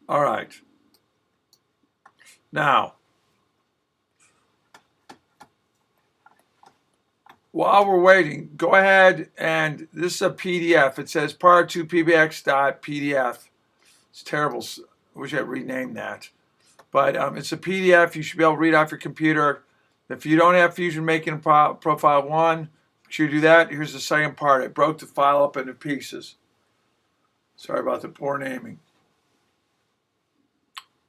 All right. Now, while we're waiting, go ahead and this is a PDF. It says part 2 pbx.pdf. It's terrible. I wish I'd renamed that. But it's a PDF. You should be able to read off your computer. If you don't have Fusion making profile 1, make sure you do that. Here's the second part. I broke the file up into pieces. Sorry about the poor naming.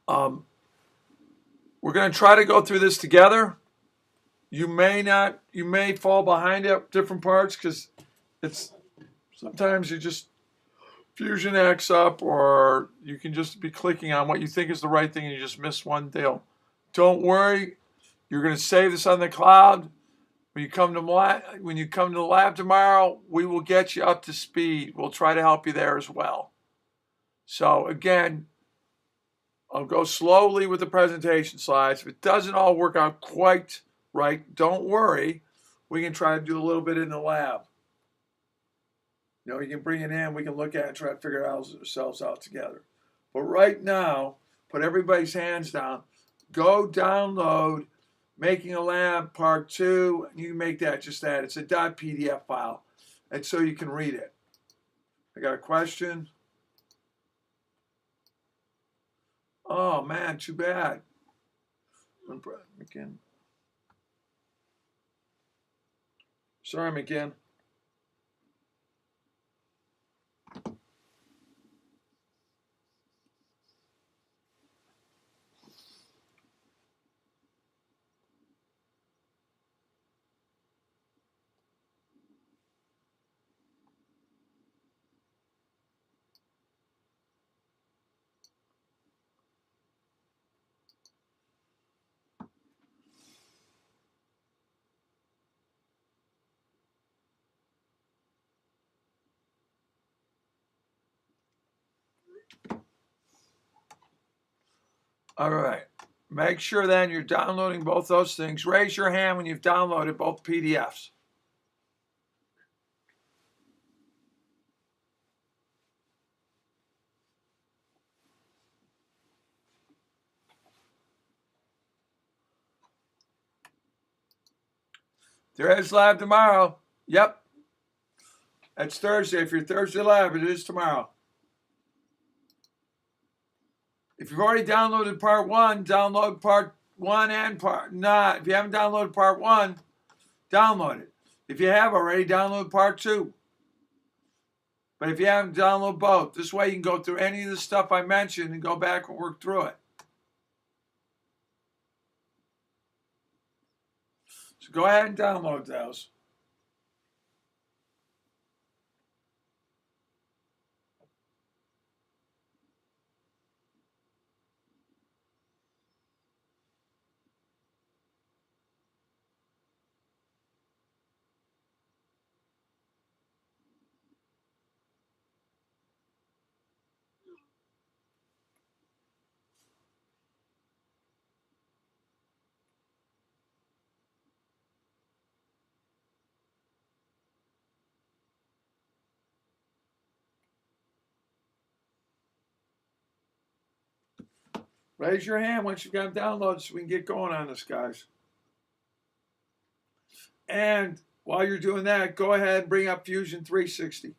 We're going to try to go through this together. You may fall behind at different parts because it's sometimes you just Fusion acts up, or you can just be clicking on what you think is the right thing and you just miss one deal. Don't worry, you're going to save this on the cloud. When you come to the lab tomorrow, we will get you up to speed. We'll try to help you there as well. So again, I'll go slowly with the presentation slides. If it doesn't all work out quite right, don't worry. We can try to do a little bit in the lab. You know, you can bring it in, we can look at it and try to figure it out ourselves out together. But right now, put everybody's hands down. Go download Making a Lab Part 2. And you can make that just that. It's a .pdf file. And so you can read it. I got a question. Oh, man, too bad. McKin. Sorry, McKin. All right. Make sure then you're downloading both those things. Raise your hand when you've downloaded both PDFs. There is lab tomorrow. Yep. That's Thursday. If you're Thursday lab, it is tomorrow. If you've already downloaded part 1, download part 1 and part not. If you haven't downloaded part 1, download it. If you have already, download part 2. But if you haven't, download both. This way you can go through any of the stuff I mentioned and go back and work through it. So go ahead and download those. Raise your hand once you've got them downloaded so we can get going on this, guys. And while you're doing that, go ahead and bring up Fusion 360.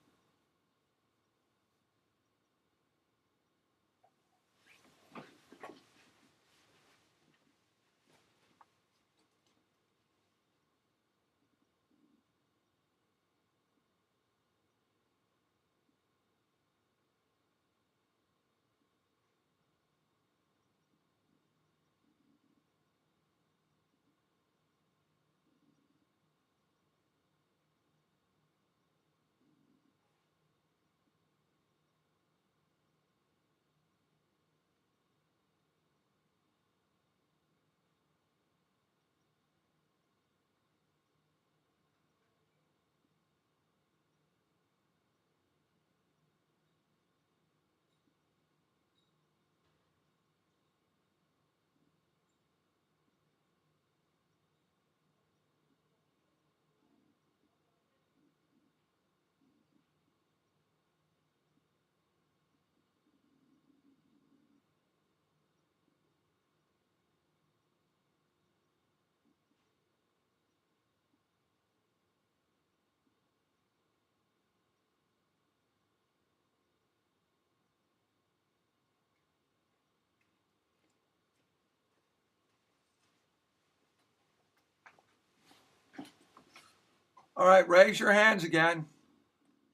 All right, raise your hands again.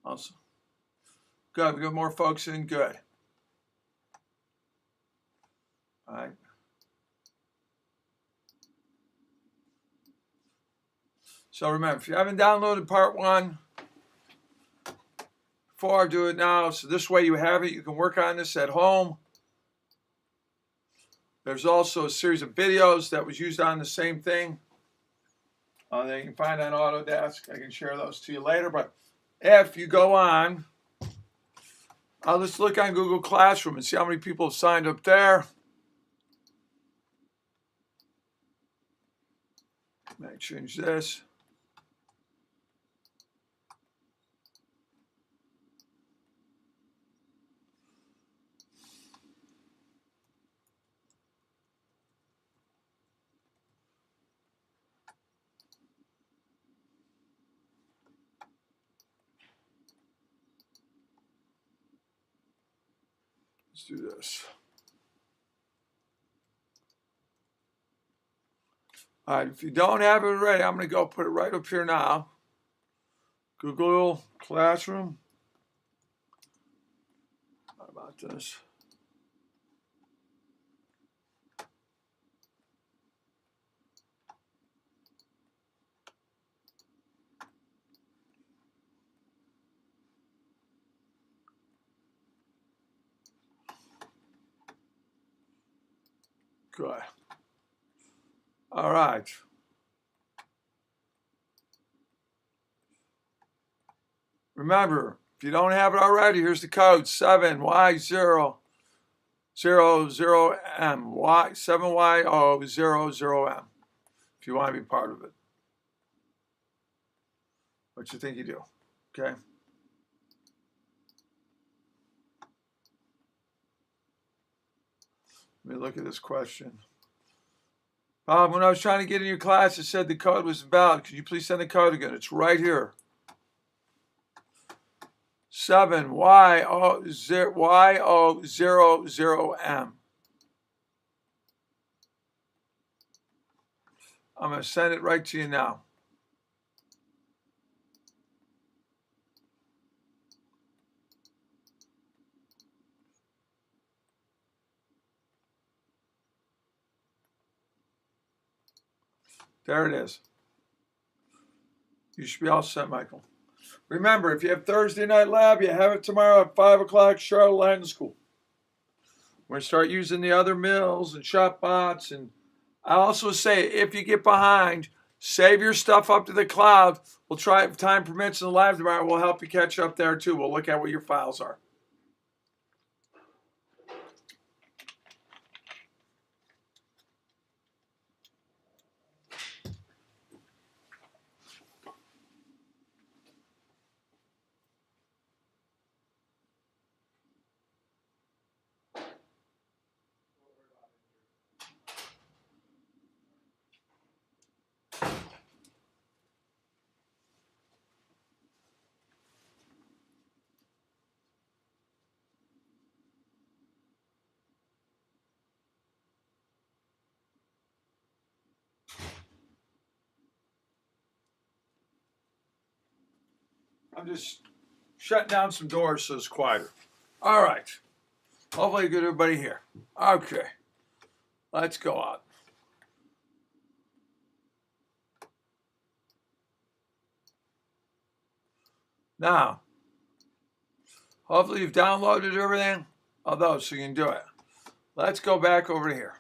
Awesome. Good. We got more folks in. Good. All right. So remember, if you haven't downloaded part 1, before I do it now, so this way you have it. You can work on this at home. There's also a series of videos that was used on the same thing that you can find on Autodesk. I can share those to you later. But if you go on, let's look on Google Classroom and see how many people have signed up there. Let me change this. Let's do this. All right, if you don't have it already, I'm going to go put it right up here now. Google Classroom. How about this? Good. All right. Remember, if you don't have it already, here's the code 7Y000M. 7Y000M. If you want to be part of it. What you think you do? Okay. Let me look at this question. When I was trying to get in your class, it said the code was invalid. Could you please send the code again? It's right here. 7Y000M. I'm going to send it right to you now. There it is. You should be all set, Michael. Remember, if you have Thursday night lab, you have it tomorrow at 5 o'clock, Charlotte Latin School. We're going to start using the other mills and shop bots. And I also say, if you get behind, save your stuff up to the cloud. We'll try, if time permits in the lab tomorrow, we'll help you catch up there too. We'll look at what your files are. I'm just shutting down some doors so it's quieter. All right. Hopefully get everybody here. Okay. Let's go out. Now, hopefully you've downloaded everything, although so you can do it. Let's go back over here.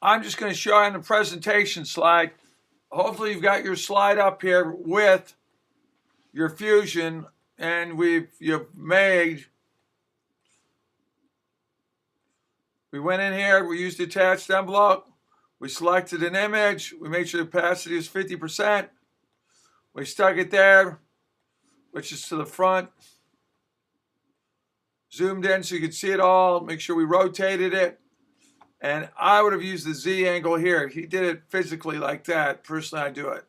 I'm just going to show you on the presentation slide. Hopefully you've got your slide up here with your Fusion, and you've made. We went in here, we used the attached envelope, we selected an image, we made sure the opacity is 50%. We stuck it there, which is to the front. Zoomed in so you could see it all, make sure we rotated it. And I would have used the Z angle here. He did it physically like that. Personally, I do it.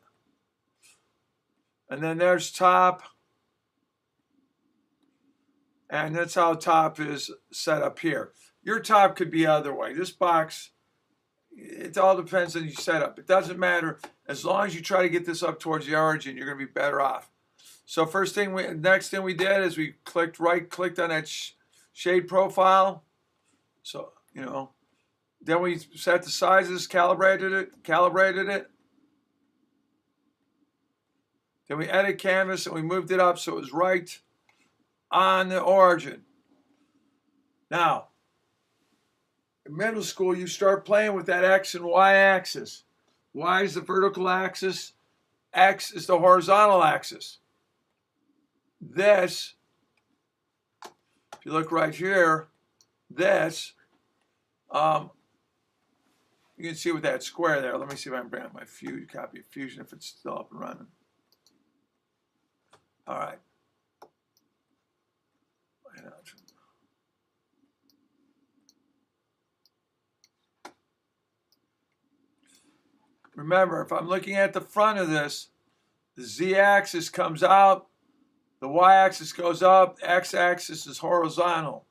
And then there's top. And that's how top is set up here. Your top could be other way. This box, it all depends on your setup. It doesn't matter. As long as you try to get this up towards the origin, you're going to be better off. So next thing we did is we right-clicked on that shade profile. So, then we set the sizes, calibrated it. Then we edit canvas and we moved it up so it was right on the origin. Now, in middle school, you start playing with that X and Y axis. Y is the vertical axis. X is the horizontal axis. This, if you look right here, this, you can see with that square there. Let me see if I can bring up my copy of Fusion if it's still up and running. All right. Remember, if I'm looking at the front of this, the Z-axis comes out, the Y-axis goes up, the X-axis is horizontal.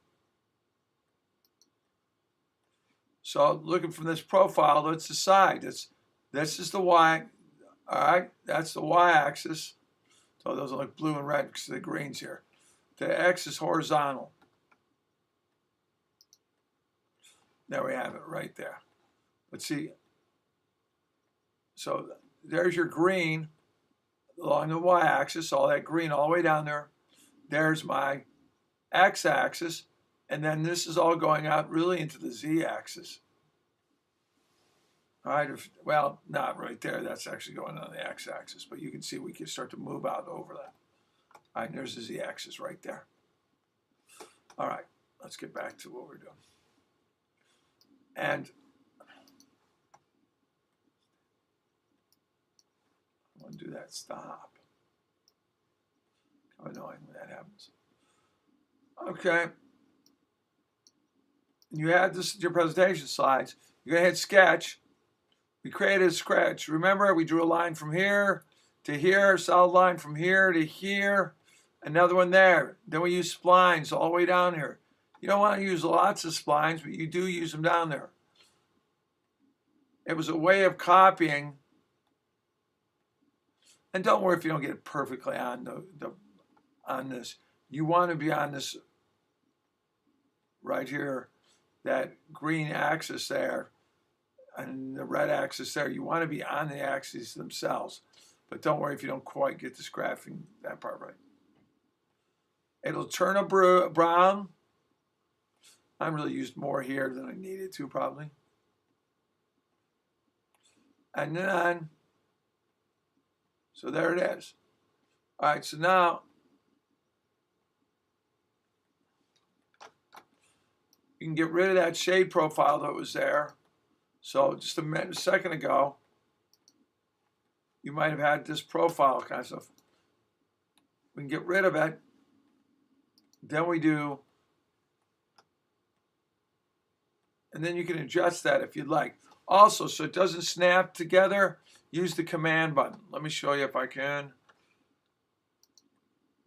So looking from this profile, that's the side. This is the Y. All right, that's the Y-axis. So those look blue and red because of the greens here. The X is horizontal. There we have it right there. Let's see. So there's your green along the Y-axis, all that green all the way down there. There's my X-axis, and then this is all going out really into the Z-axis. All right, well, not right there. That's actually going on the X-axis, but you can see we can start to move out over that. All right, and there's the Z-axis right there. All right, let's get back to what we're doing. And I want to do that stop. How annoying when that happens. Okay. You have this your presentation slides. You're going to hit sketch. We created a sketch. Remember, we drew a line from here to here, solid line from here to here, another one there. Then we use splines all the way down here. You don't want to use lots of splines, but you do use them down there. It was a way of copying. And don't worry if you don't get it perfectly on on this. You want to be on this right here, that green axis there, and the red axis there. You want to be on the axes themselves. But don't worry if you don't quite get this graphing, that part right. It'll turn a brown. I really used more here than I needed to probably. And then, so there it is. All right, so now you can get rid of that shade profile that was there. So just a second ago, you might have had this profile kind of stuff. We can get rid of it. Then we do, and then you can adjust that if you'd like. Also, so it doesn't snap together, use the command button. Let me show you if I can.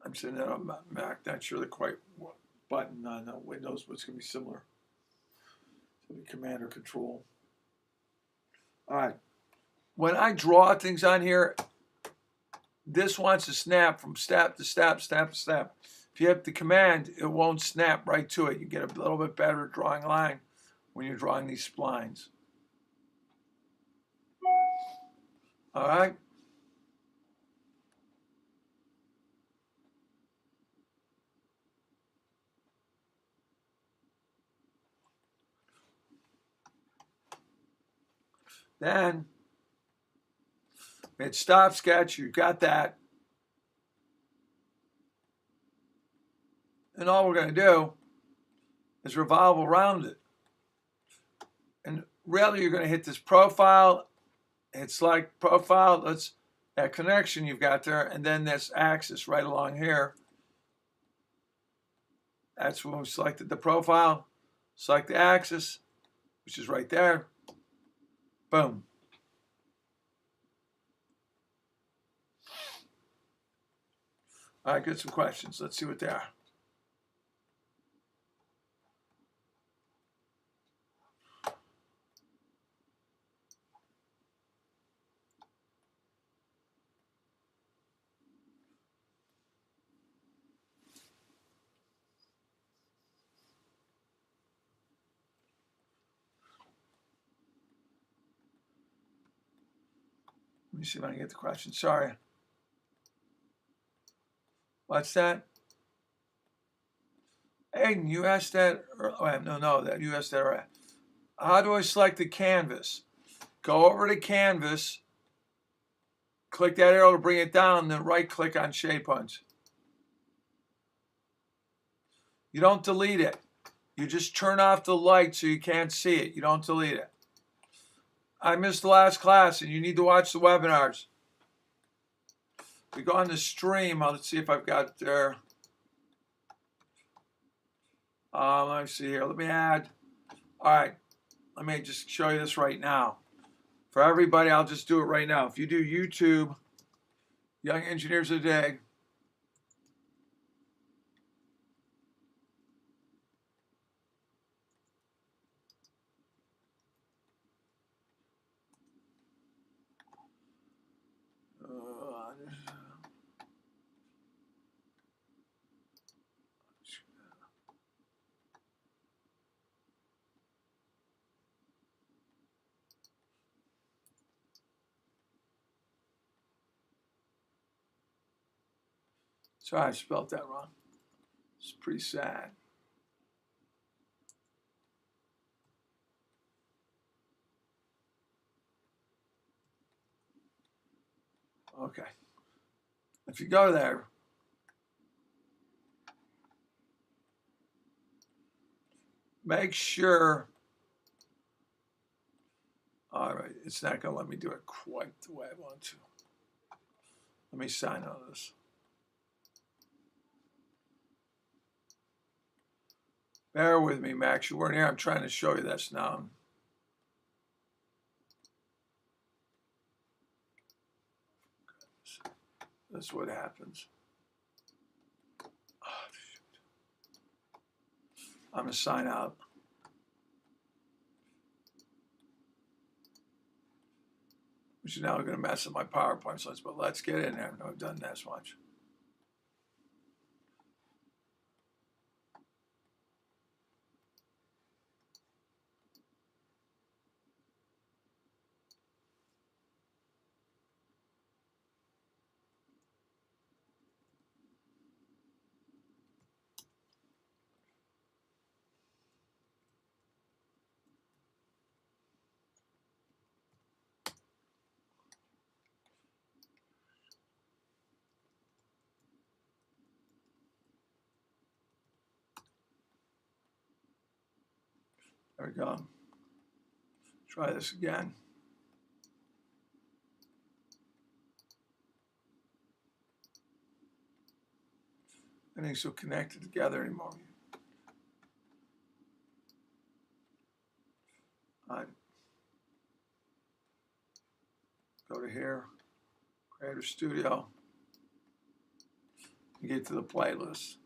I'm sitting on Mac, not sure the quite button on Windows, but it's going to be similar. It's going to be Command or Control. All right. When I draw things on here, this wants to snap from step to step, step to step. If you hit the command, it won't snap right to it. You get a little bit better at drawing line when you're drawing these splines. All right. Then hit stop sketch. You've got that. And all we're going to do is revolve around it. And really, you're going to hit this profile. Hit select profile. That connection you've got there, and then this axis right along here. That's when we selected the profile. Select the axis, which is right there. Boom. All right, get some questions. Let's see what they are. me see if I can get the question. Sorry. What's that? Aiden, you asked that. No, that you asked that. Right. How do I select the canvas? Go over to canvas, click that arrow to bring it down, then right click on Shape Punch. You don't delete it. You just turn off the light so you can't see it. You don't delete it. I missed the last class and you need to watch the webinars. We go on the stream. Let's see if I've got it there. Let me see here. Let me add. All right. Let me just show you this right now. For everybody, I'll just do it right now. If you do YouTube, Young Engineers of the Day, sorry, I spelled that wrong. It's pretty sad. Okay. If you go there, make sure, all right, it's not going to let me do it quite the way I want to. Let me sign on this. Bear with me, Max. You weren't here. I'm trying to show you this now. That's what happens. Oh, shoot. I'm going to sign out. Which is now going to mess up my PowerPoint slides, but let's get in there. No, I've done this much. There we go. Try this again. Everything's so connected together anymore. I go to here, Creator Studio, and get to the playlist.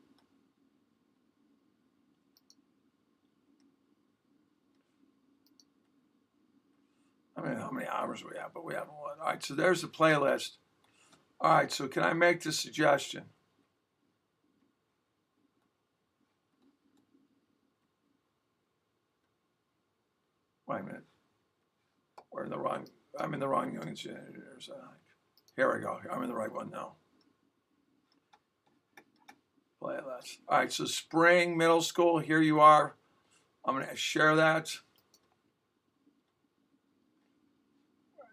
I mean, how many hours we have, but we have one. All right, so there's the playlist. All right, so can I make the suggestion? Wait a minute. We're in the wrong, I'm in the wrong Young Engineers. Here we go. I'm in the right one now. Playlist. All right, so spring, middle school, here you are. I'm going to share that.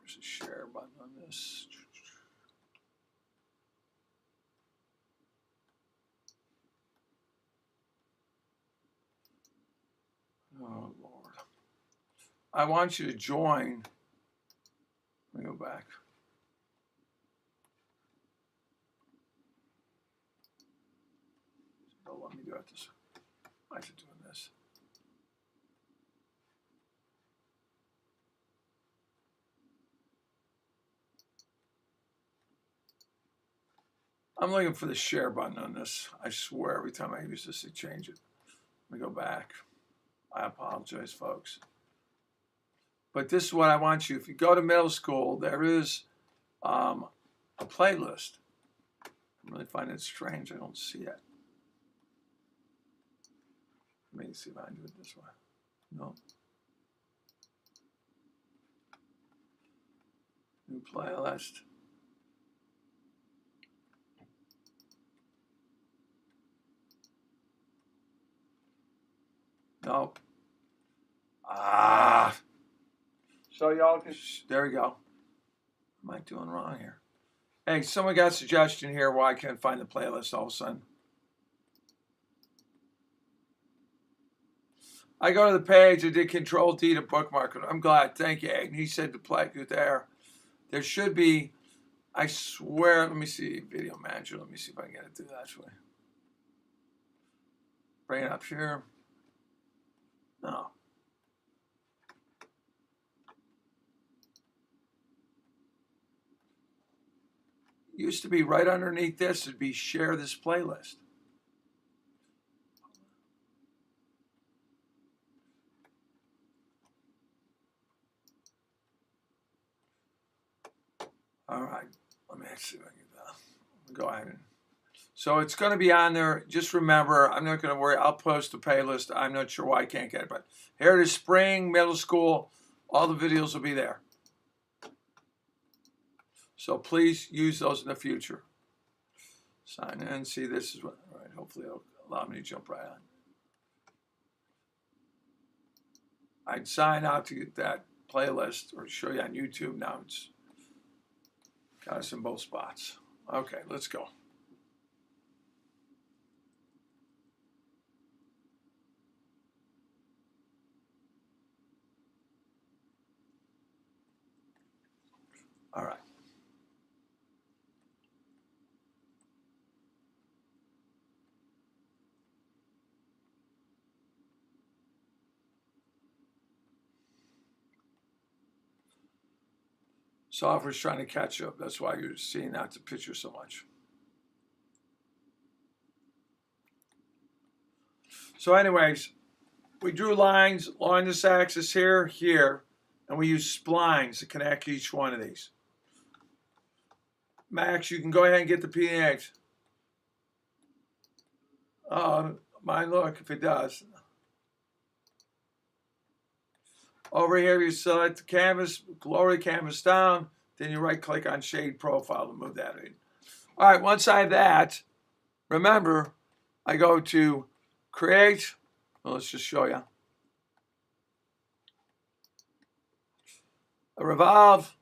There's a share button on this. Oh, Lord. I want you to join. Let me go back. Don't let me do it this. I should do this. I'm looking for the share button on this. I swear every time I use this, they change it. Let me go back. I apologize, folks. But this is what I want you. If you go to middle school, there is a playlist. I'm really finding it strange. I don't see it. Let me see if I can do it this way. No. New playlist. Nope. Ah. So y'all can. There we go. What am I doing wrong here? Hey, someone got a suggestion here why I can't find the playlist all of a sudden. I go to the page, I did Control D to bookmark it. I'm glad. Thank you, Aiden. He said to play it there. There should be, I swear, let me see, Video Manager. Let me see if I can get it through that way. Bring it up here. No. Used to be right underneath this would be share this playlist. All right, let me see if I can go ahead and. So it's going to be on there. Just remember, I'm not going to worry. I'll post the playlist. I'm not sure why I can't get it, but here it is, spring, middle school. All the videos will be there. So please use those in the future. Sign in. See, this is what. All right. Hopefully, it'll allow me to jump right on. I'd sign out to get that playlist or show you on YouTube. Now it's got us in both spots. Okay, let's go. All right. Software's trying to catch up. That's why you're seeing that the picture so much. So anyways, we drew lines along this axis here, here, and we use splines to connect each one of these. Max, you can go ahead and get the PDAs. Mine, look if it does. Over here, you select the canvas, lower the canvas down, then you right-click on Shade Profile to move that in. All right, once I have that, remember, I go to Create. Well, let's just show you. I revolve.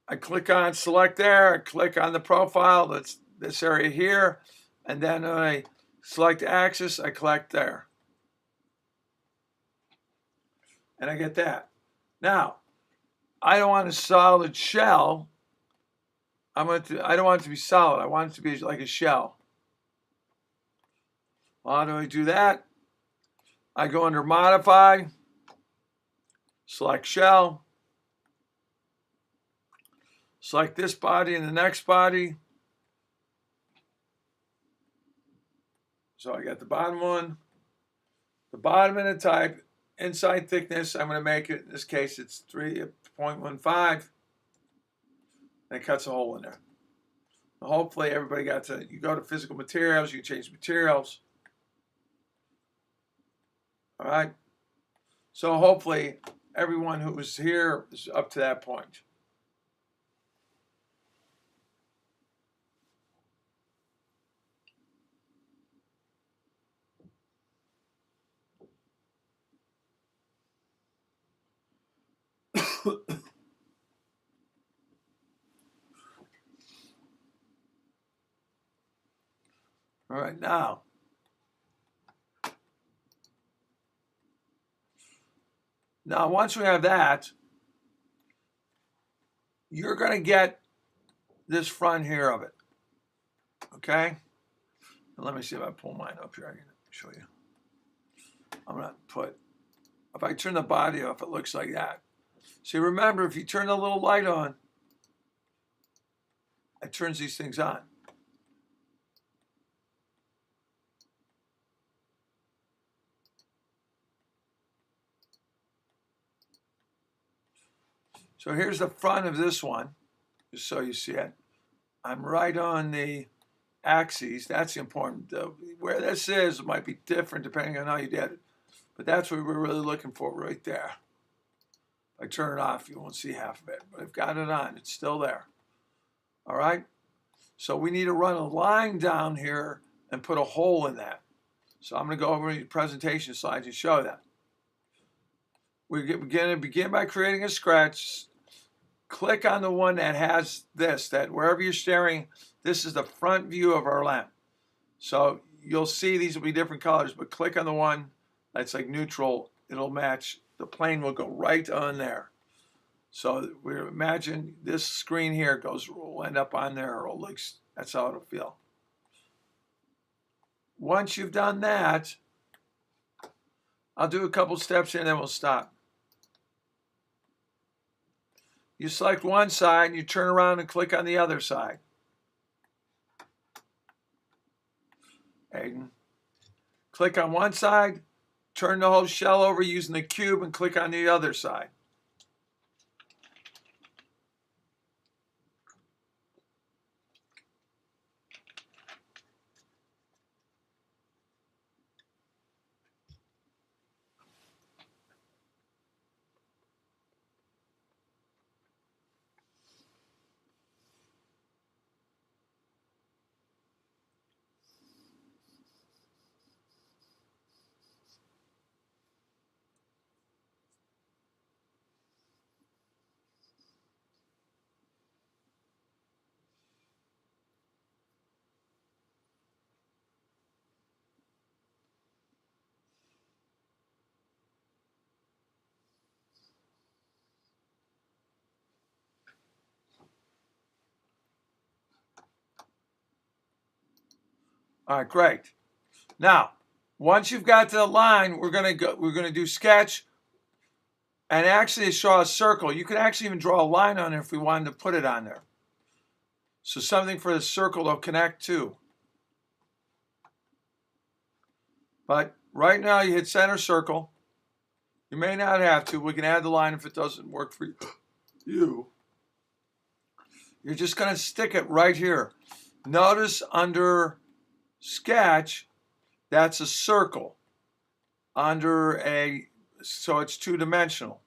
I click on Select there. I click on the profile. That's this area here. And then I select Axis. I click there. And I get that. Now, I don't want a solid shell. I don't want it to be solid. I want it to be like a shell. Well, how do I do that? I go under Modify, select Shell, select this body and the next body. So I got the bottom one, the bottom and the type. Inside thickness, I'm going to make it, in this case, it's 3.15. And it cuts a hole in there. Now, hopefully, everybody got to, you go to physical materials, you can change materials. All right. So hopefully, everyone who was here is up to that point. All right, now, once we have that, you're going to get this front here of it, okay? And let me see if I pull mine up here. I can show you. I'm going to put, if I turn the body off, it looks like that. See, remember, if you turn the little light on, it turns these things on. So here's the front of this one, just so you see it. I'm right on the axes. That's important. Where this is, it might be different depending on how you did it. But that's what we're really looking for right there. If I turn it off, you won't see half of it, but I've got it on. It's still there. All right? So we need to run a line down here and put a hole in that. So I'm going to go over the presentation slides and show that. We're going to begin by creating a scratch. Click on the one that has this, that wherever you're staring, this is the front view of our lamp. So you'll see these will be different colors, but click on the one that's like neutral. It'll match. The plane will go right on there. So we imagine this screen here will end up on there, or at least that's how it'll feel. Once you've done that, I'll do a couple steps here and then we'll stop. You select one side and you turn around and click on the other side. Aiden. Click on one side, turn the whole shell over using the cube and click on the other side. All right, great. Now, once you've got to the line, we're going to do sketch and actually draw a circle. You can actually even draw a line on it if we wanted to put it on there. So something for the circle to connect to. But right now you hit center circle. You may not have to. We can add the line if it doesn't work for you. You're just going to stick it right here. Notice under sketch, that's a circle so it's two-dimensional.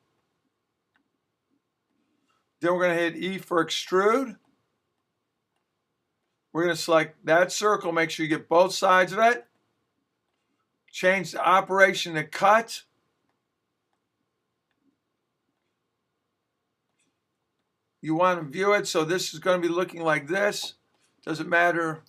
Then we're going to hit E for extrude. We're going to select that circle, make sure you get both sides of it. Change the operation to cut. You want to view it, so this is going to be looking like this. Doesn't matter.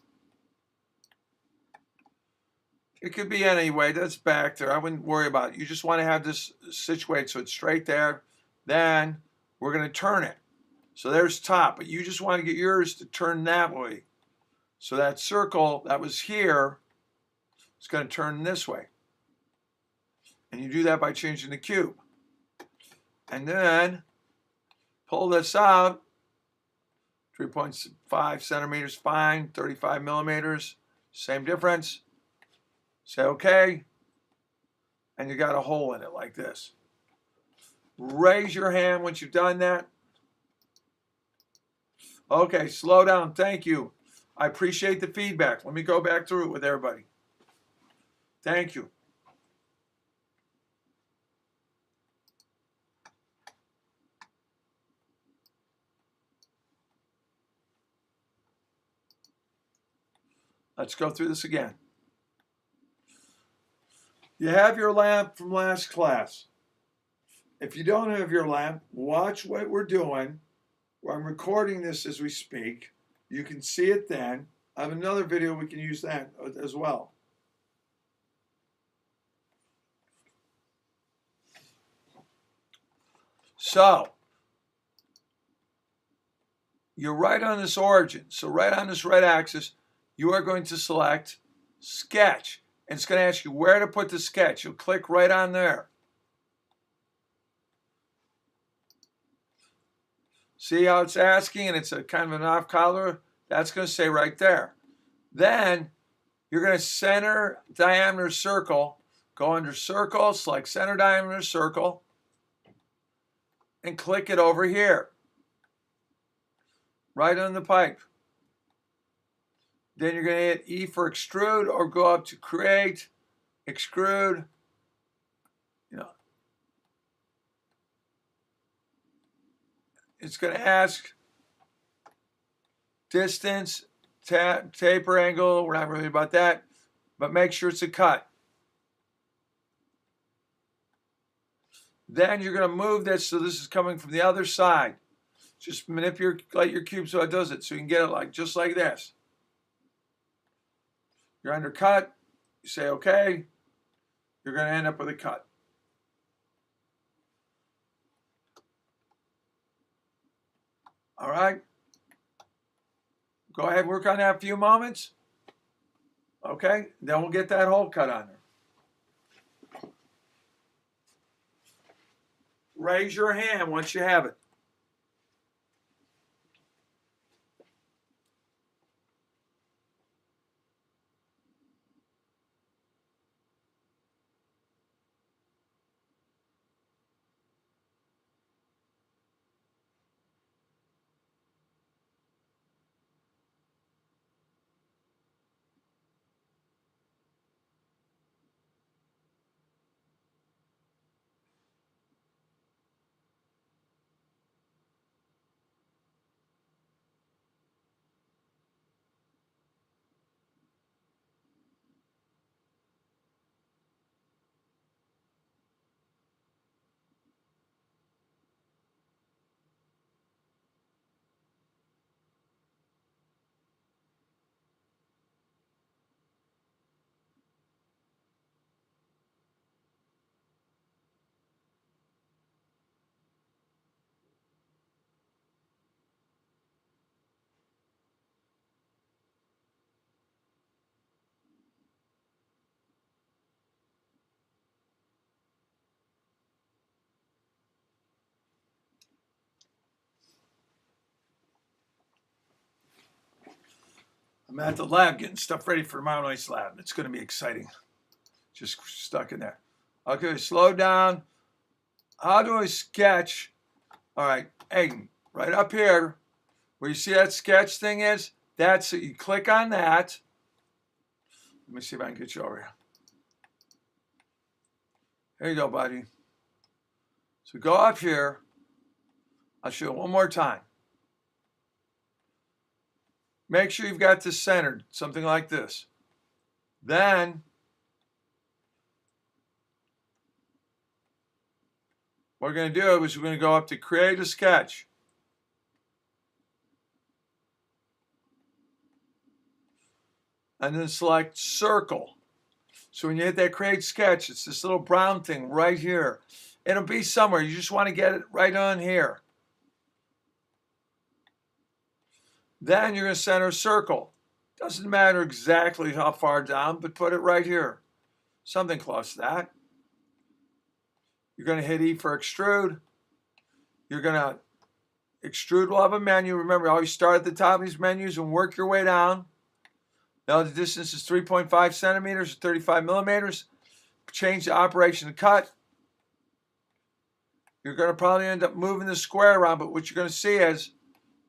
It could be any way. That's back there. I wouldn't worry about it. You just want to have this situated so it's straight there. Then we're going to turn it. So there's top, but you just want to get yours to turn that way. So that circle that was here is going to turn this way. And you do that by changing the cube. And then pull this out. 3.5 centimeters, fine. 35 millimeters, same difference. Say okay, and you got a hole in it like this. Raise your hand once you've done that. Okay, slow down. Thank you. I appreciate the feedback. Let me go back through it with everybody. Thank you. Let's go through this again. You have your lamp from last class. If you don't have your lamp, watch what we're doing. I'm recording this as we speak. You can see it then. I have another video, we can use that as well. So, you're right on this origin. So right on this red axis, you are going to select sketch. And it's going to ask you where to put the sketch. You'll click right on there. See how it's asking, and it's a kind of an off color? That's going to say right there. Then you're going to center diameter circle. Go under circle, select center diameter circle, and click it over here. Right on the pipe. Then you're going to hit E for extrude or go up to create, extrude. it's going to ask distance, taper angle. We're not really about that, but make sure it's a cut. Then you're going to move this so this is coming from the other side. Just manipulate your cube so it does it, so you can get it like just like this. You're undercut. You say okay. You're going to end up with a cut. All right. Go ahead, work on that a few moments. Okay, then we'll get that hole cut on there. Raise your hand once you have it. I'm at the lab getting stuff ready for tomorrow night's lab. It's going to be exciting. Just stuck in there. Okay, slow down. How do I sketch? All right, Aiden, right up here, where you see that sketch thing is, that's it. You click on that. Let me see if I can get you over here. Here you go, buddy. So go up here. I'll show you one more time. Make sure you've got this centered, something like this. Then, what we're going to do is we're going to go up to create a sketch. And then select circle. So when you hit that create sketch, it's this little brown thing right here. It'll be somewhere. You just want to get it right on here. Then you're going to center a circle. Doesn't matter exactly how far down, but put it right here. Something close to that. You're going to hit E for extrude. You're going to extrude will have a menu. Remember, always start at the top of these menus and work your way down. Now the distance is 3.5 centimeters or 35 millimeters. Change the operation to cut. You're going to probably end up moving the square around, but what you're going to see is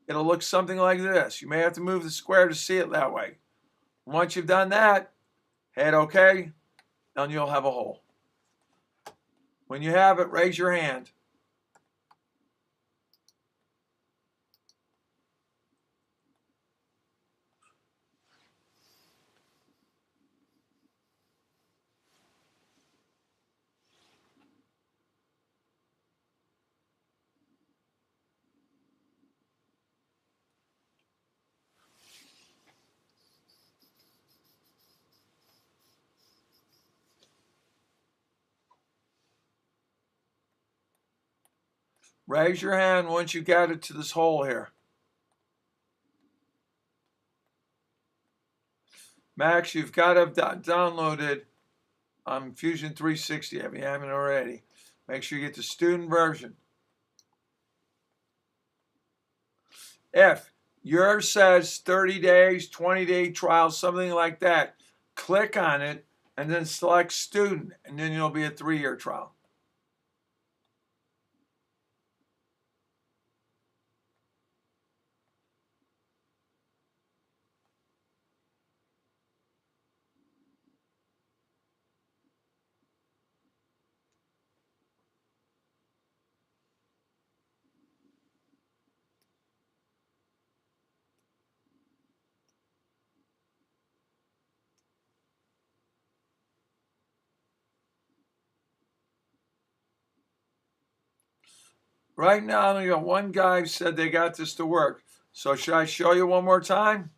it'll look something like this. You may have to move the square to see it that way. Once you've done that, hit OK, and you'll have a hole. When you have it, raise your hand. Raise your hand once you get it to this hole here. Max, you've got to have downloaded Fusion 360 if you haven't already. Make sure you get the student version. If yours says 30 days, 20-day trial, something like that, click on it and then select student, and then you'll be a 3-year trial. Right now, I only got one guy who said they got this to work. So should I show you one more time?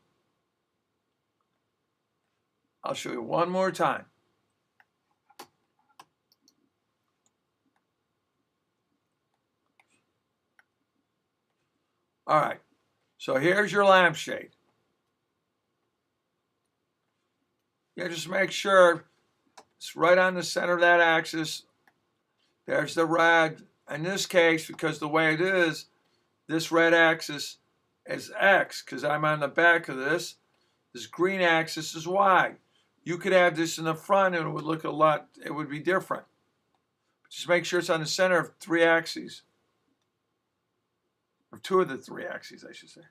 I'll show you one more time. All right. So here's your lampshade. You just make sure it's right on the center of that axis. There's the red. In this case, because the way it is, this red axis is X because I'm on the back of this. This green axis is Y. You could have this in the front and it would look a lot, it would be different. Just make sure it's on the center of three axes. Or two of the three axes, I should say.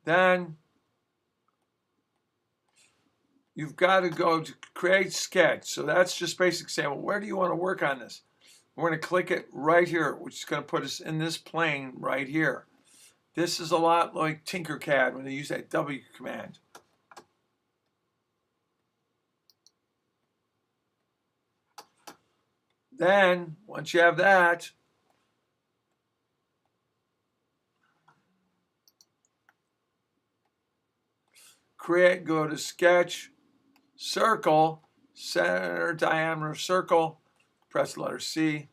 Then you've got to go to create sketch. So that's just basically saying, well, where do you want to work on this? We're going to click it right here, which is going to put us in this plane right here. This is a lot like Tinkercad when they use that W command. Then, once you have that, go to Sketch, Circle, Center Diameter Circle, press the letter C.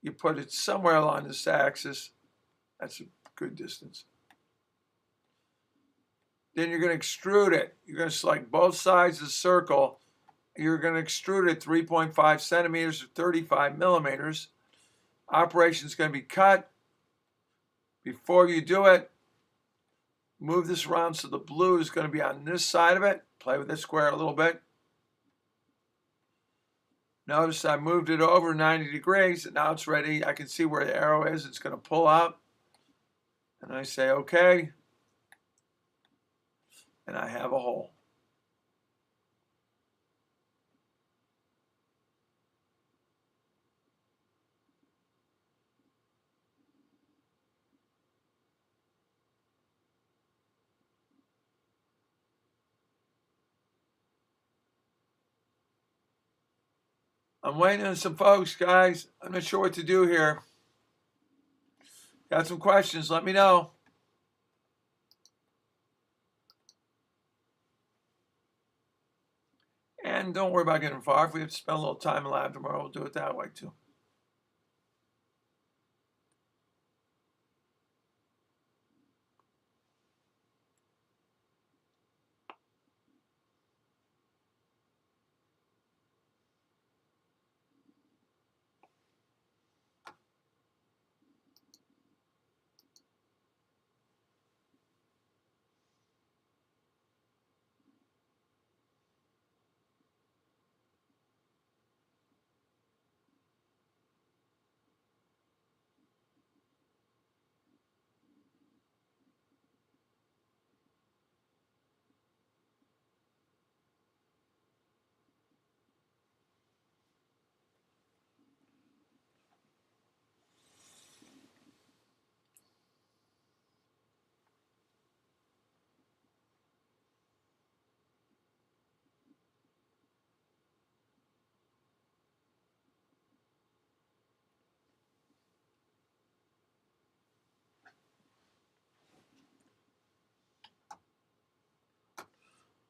You put it somewhere along this axis. That's a good distance. Then you're going to extrude it. You're going to select both sides of the circle. You're going to extrude it 3.5 centimeters or 35 millimeters. Operation is going to be cut. Before you do it, move this around so the blue is going to be on this side of it. Play with this square a little bit. Notice I moved it over 90 degrees and now it's ready. I can see where the arrow is. It's going to pull out. And I say OK. And I have a hole. I'm waiting on some folks, guys. I'm not sure what to do here. Got some questions? Let me know. And don't worry about getting far. If we have to spend a little time in lab tomorrow, we'll do it that way too.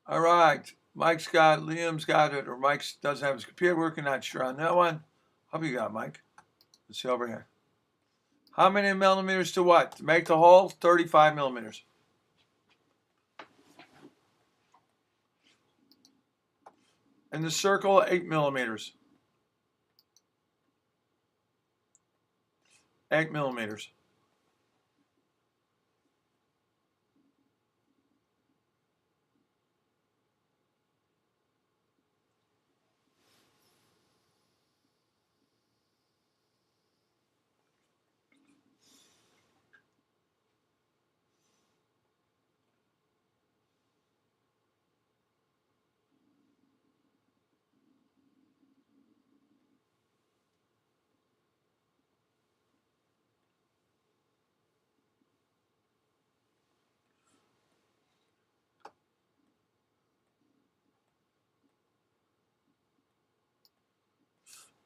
All right. Mike's got, Liam's got it, or Mike doesn't have his computer working. Not sure on that one. How you got, Mike? Let's see over here. How many millimeters to what? To make the hole, 35 millimeters. And the circle, 8 millimeters. 8 millimeters.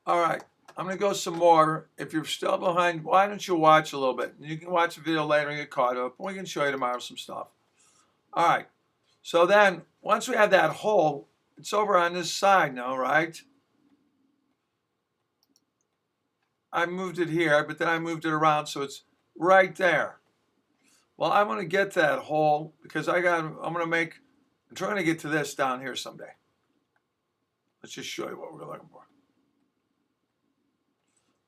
All right, I'm gonna go some more. If you're still behind, why don't you watch a little bit? You can watch the video later and get caught up. We can show you tomorrow some stuff. All right, so then once we have that hole, it's over on this side now, right? I moved it here, but then I moved it around so it's right there. Well, I'm gonna get that hole because I'm trying to get to this down here someday. Let's just show you what we're looking for.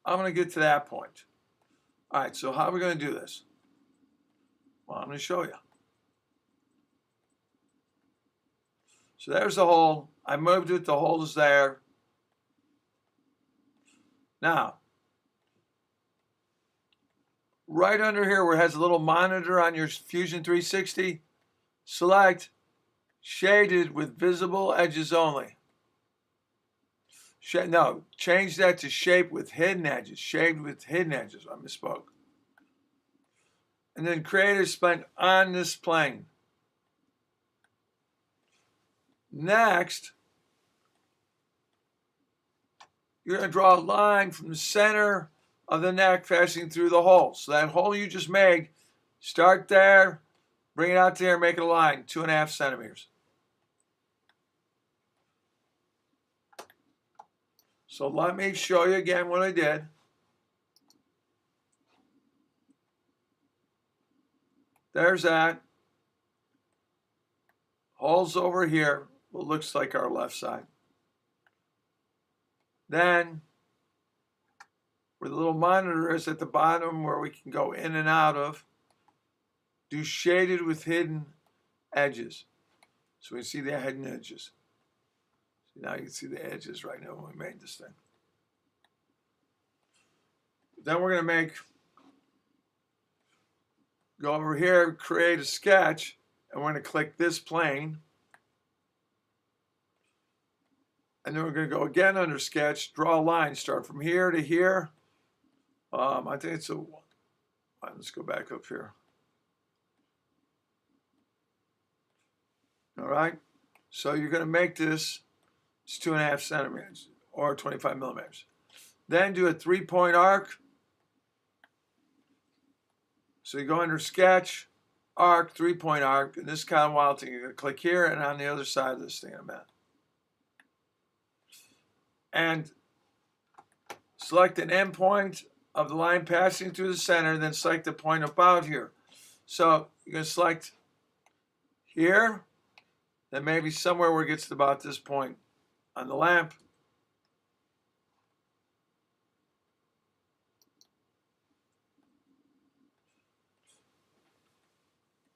I'm going to get to that point. All right, so how are we going to do this? Well, I'm going to show you. So there's the hole. I moved it. The hole is there. Now, right under here where it has a little monitor on your Fusion 360, select Shaded with Visible Edges Only. No, change that to Shape with Hidden Edges. Shaped with Hidden Edges. I misspoke. And then create a spline on this plane. Next, you're going to draw a line from the center of the neck passing through the hole. So that hole you just made, start there, bring it out there, make it a line, 2.5 centimeters. So let me show you again what I did. There's that. Hole's over here, what looks like our left side. Then, where the little monitor is at the bottom where we can go in and out of, do Shaded with Hidden Edges. So we see the hidden edges. So now you can see the edges right now when we made this thing. Then we're going to go over here, create a sketch, and we're going to click this plane. And then we're going to go again under sketch, draw a line, start from here to here. I think it's let's go back up here. All right, so you're going to make this, it's 2.5 centimeters or 25 millimeters. Then do a 3-point arc. So you go under sketch, arc, 3-point arc, and this kind of wild thing. You're going to click here and on the other side of this thing in a minute. And select an end point of the line passing through the center, then select the point about here. So you're going to select here, then maybe somewhere where it gets to about this point on the lamp.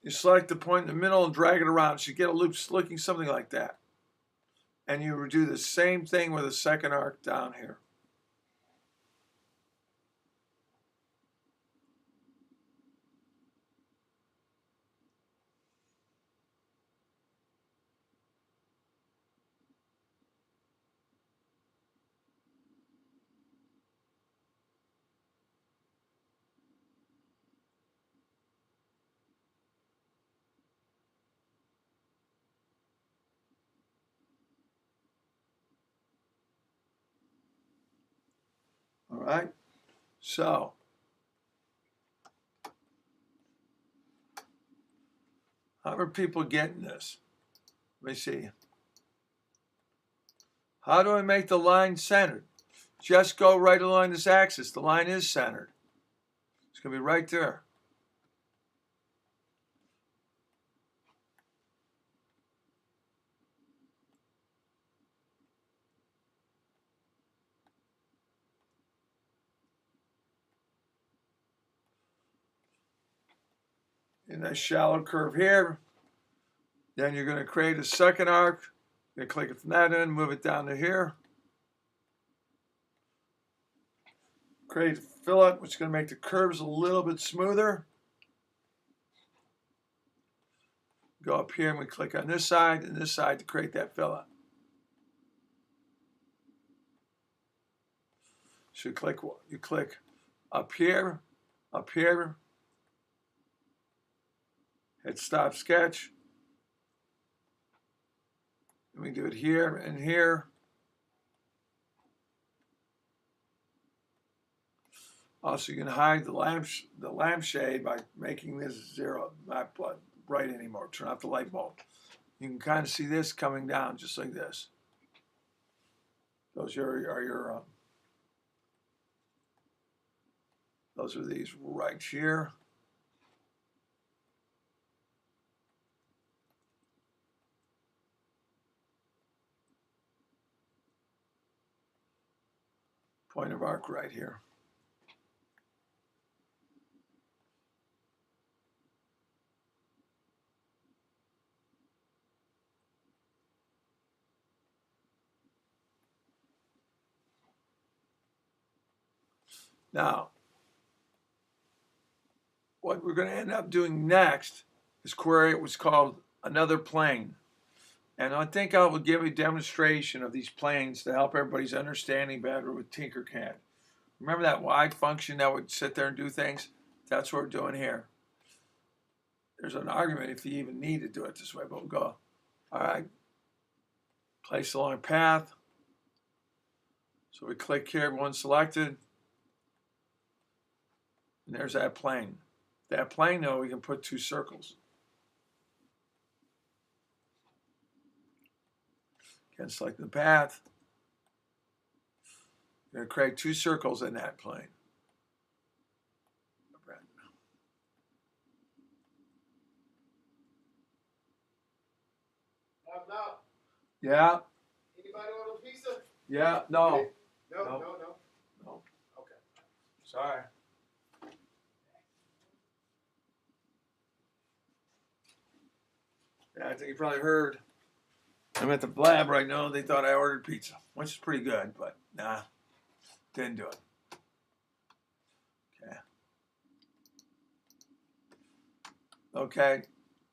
You select the point in the middle and drag it around. So you get a loop looking something like that. And you do the same thing with a second arc down here. All right, so how are people getting this? Let me see. How do I make the line centered? Just go right along this axis. The line is centered. It's going to be right there. In that shallow curve here. Then you're going to create a second arc. You're going to click it from that end, move it down to here. Create a fillet, which is going to make the curves a little bit smoother. Go up here and we click on this side and this side to create that fillet. So you click up here, hit stop sketch. And we do it here and here. Also, you can hide the lampshade by making this zero, not bright anymore. Turn off the light bulb. You can kind of see this coming down just like this. Those those are these right here. Point of arc right here. Now, what we're going to end up doing next is query what's called another plane. And I think I will give a demonstration of these planes to help everybody's understanding better with Tinkercad. Remember that wide function that would sit there and do things? That's what we're doing here. There's an argument if you even need to do it this way, but we'll go. All right. Place along a path. So we click here, one selected. And there's that plane. That plane, though, we can put two circles. Again, select the path. You're going to create two circles in that plane. No. Yeah. Anybody want a pizza? Yeah. No. No. Okay. Sorry. Yeah, I think you probably heard. I'm at the lab right now. They thought I ordered pizza, which is pretty good, but nah, didn't do it. Okay.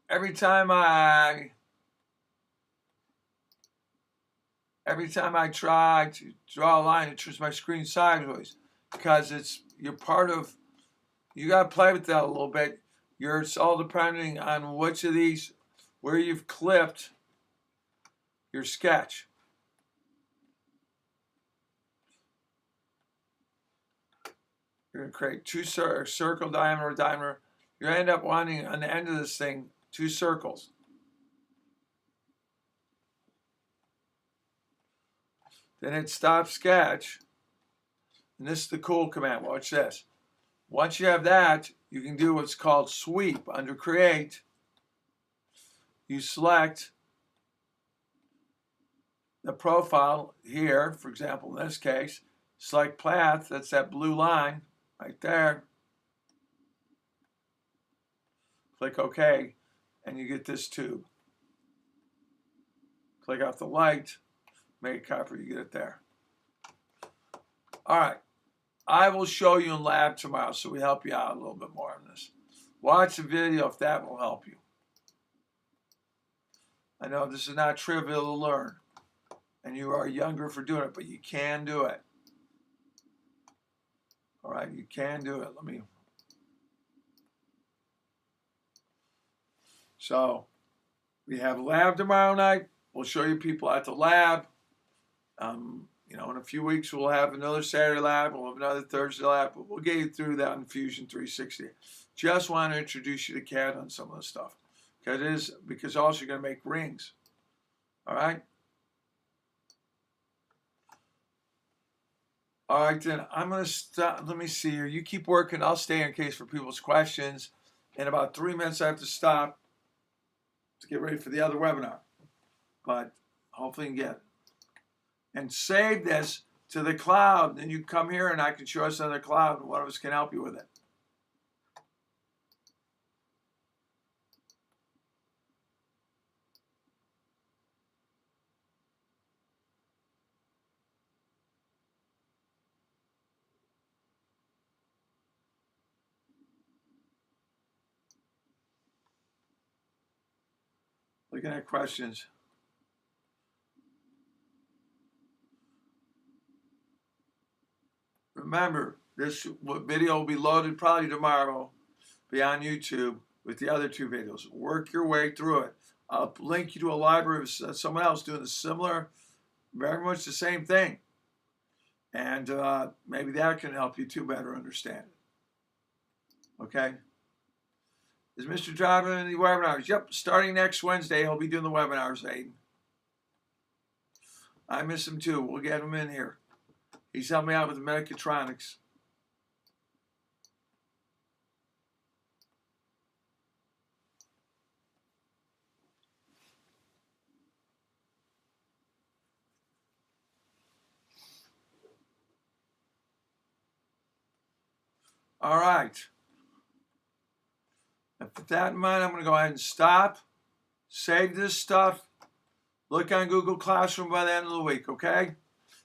Every time I try to draw a line, it turns my screen sideways because you're part of. You got to play with that a little bit. It's all depending on which of these, where you've clipped your sketch. You're going to create two circle, diameter. You end up wanting on the end of this thing two circles. Then hit stop sketch. And this is the cool command. Watch this. Once you have that, you can do what's called sweep. Under create, you select the profile here, for example, in this case, select path, that's that blue line right there. Click OK, and you get this tube. Click off the light, make a copy, you get it there. All right, I will show you in lab tomorrow, so we help you out a little bit more on this. Watch the video if that will help you. I know this is not trivial to learn, and you are younger for doing it, but you can do it. All right, you can do it. So we have lab tomorrow night. We'll show you people at the lab. In a few weeks we'll have another Saturday lab. We'll have another Thursday lab. But we'll get you through that in Fusion 360. Just want to introduce you to CAD on some of the stuff, because also you're going to make rings. All right. All right, then I'm going to stop. Let me see here. You keep working. I'll stay in case for people's questions. In about 3 minutes, I have to stop to get ready for the other webinar. But hopefully you can get it. And save this to the cloud. Then you come here and I can show us on the cloud, and one of us can help you with it. Looking at questions. Remember, this video will be loaded probably tomorrow, be on YouTube with the other two videos. Work your way through it. I'll link you to a library of someone else doing the similar, very much the same thing. And maybe that can help you to better understand it. Okay? Is Mr. driving any webinars? Yep, starting next Wednesday, he'll be doing the webinars, Aiden. I miss him too. We'll get him in here. He's helped me out with the mechatronics. All right. And with that in mind, I'm going to go ahead and stop, save this stuff, look on Google Classroom by the end of the week, okay?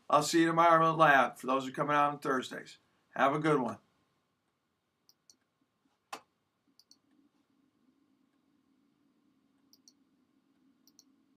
I'll see you tomorrow in the lab for those who are coming out on Thursdays. Have a good one.